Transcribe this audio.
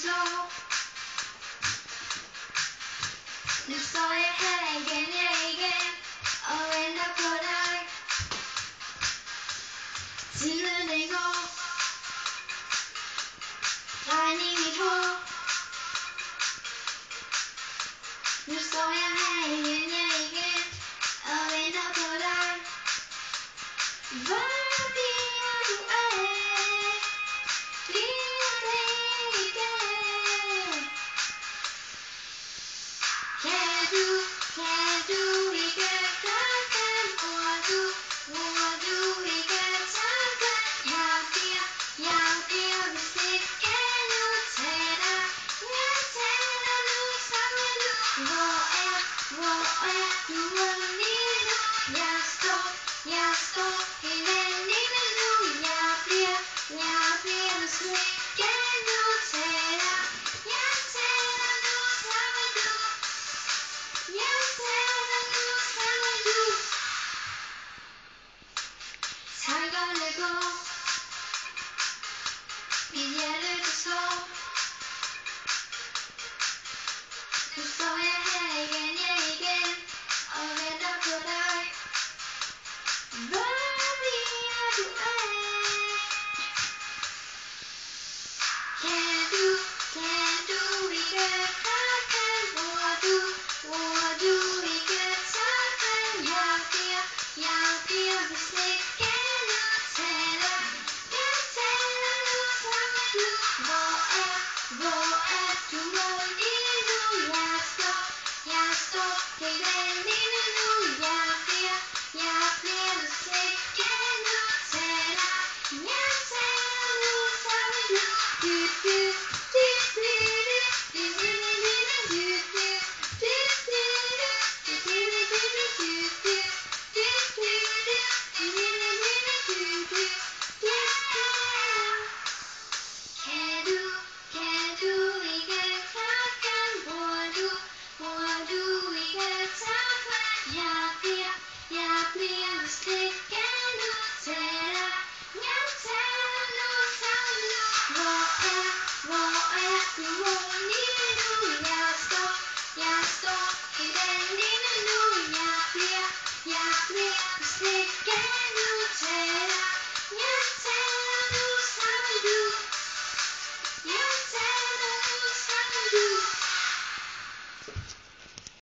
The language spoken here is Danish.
slår. Nu står jeg her igen, ja igen, og venter på dig. Tiden den går, regn i mit hår. Nu står jeg her igen, ja igen, og venter på dig. Hvor bliver du af? Bliver det i dag? Kan du ikke klare bruger du ikke tanken? Jeg bliver vist ikke nu tættere. Jeg tænder nu, savner du. Hvor er du lige nu? Jeg står